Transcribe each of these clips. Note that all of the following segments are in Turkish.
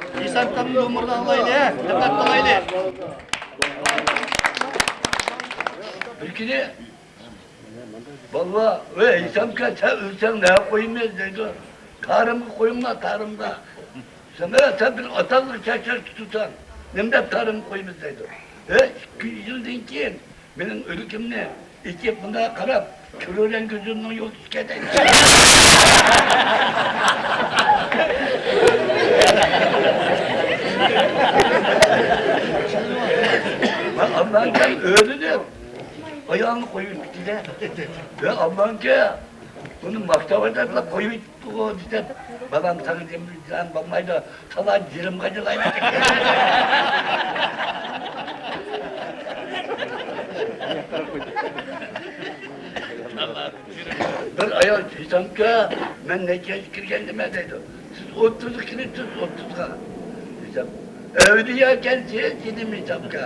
İsa'nın umurdan alaylı, dikkat alaylı. Peki valla ve İsa'mka sen ölsen ne koymayız dedi. Tarımı koyma tarımda. Sen bir atallık çeker tutan. Nemde tarım koymayız dedi. 2 yıldan keyin benim ölümümle iki buna karab körören gözümün yol çıkacak. Allah'ın sen öldü ayağını koyup bitti ve Allah'ın ki bunun maktaba koyup o işte babam sana demişten babmayla sana cirim kaçılaydı. Bir ayol deysem ki ben ne kez kirgendime dedi. Siz 30 kiresiz 30'ga. Desem evliya gelse dedim desem ki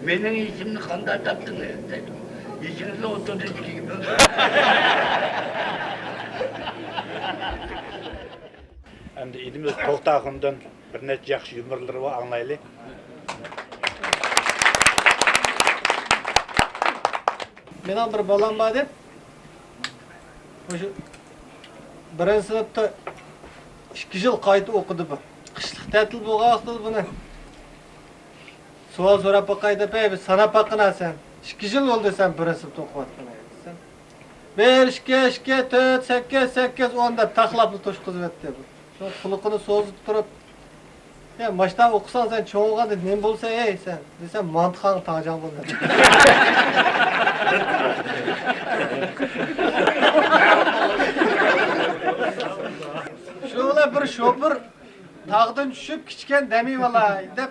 benim işimni kandan taptın dedim. İşinizle 32 gibi. Endi idimiz to'xtag'indan bir necha yaxshi yumorlar va anglaylik. Benim bir balam vardı. Şu birinci sınıfta 2 yıl kaydı okudu bu. Kışlık tatil bu vakti bunu. Sual sorup bakaydı be, sana bakına sen. 2 yıl oldu sen birinci sınıfta okuvattın. 1, 2, 2, 4, 8, 8, 10 da taklaplı toşkuz etti bu. Şu kulukunu sozup durup ya baştan okusan sen çoğulganda ne bolsa ey sen. Desem mantıqan tağcan bunu. Şöyle bir şoför tağdan düşüp kiçken demi vallahi dep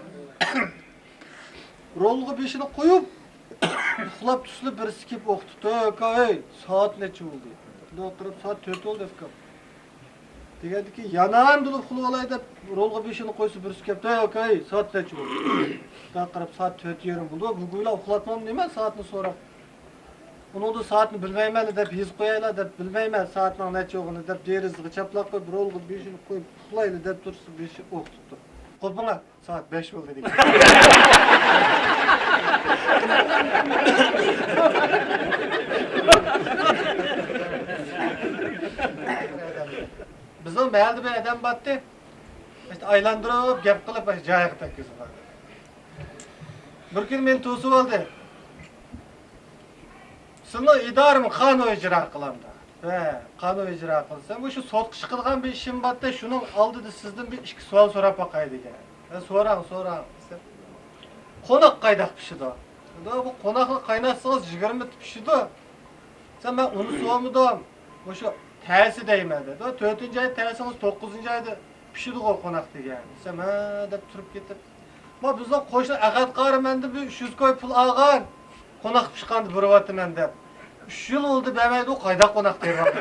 rolgu beşini koyup uxlab tushli birisi kelib o'qitdi. Ey, soat necha bo'ldi? Bunda o'tirib soat 4 oldu efkam. Degandiki, yanağım dolup uxlab olay deb rolga beşini qo'ysa birisi kelib, ey, soat necha bo'ldi? Ben qarab soat 4:30 bo'ldi. Bugunlar uxlatmam deyman, soatni so'rab. Bunu da saatini bilmeymen deb yiz qo'yaylar deb bilmeymen saatning necha deb derizga chaplab qo'yib rolga beşini qo'yib uxlayli deb tursa beshi o'qitibdi. Qo'pinglar, soat 5 bo'ldi degan. Bizim mahalda bir adam battı. İşte aylandırıp, gap qilib, joyiga takkizib qo'ydi. Bir kun men to'sib oldi. Sizni idorim qanun ijro qilamdi. Qanun ijro qilsam, o'sha sotqish qilgan bir ishim borda, shuning oldida sizdan bir ikki savol so'rab boqay degan. So'rang. Qo'noq qaydoq pishidi? Bu qo'noqni qaynatsangiz 20 pishidi. Sen ben onu so'ramadim. O'sha ta'si deyman dedi. 4-oy ta'singiz 9-oyda pishidi qo'noq degan. Sen deb turib ketib. Ma bizning qo'shni aqad qarimanda bir 300 koy pul olgan. Qo'noq pishqanni biryapman deb. 3 yil oldu bermaydi, o qayda qo'noq deyapti.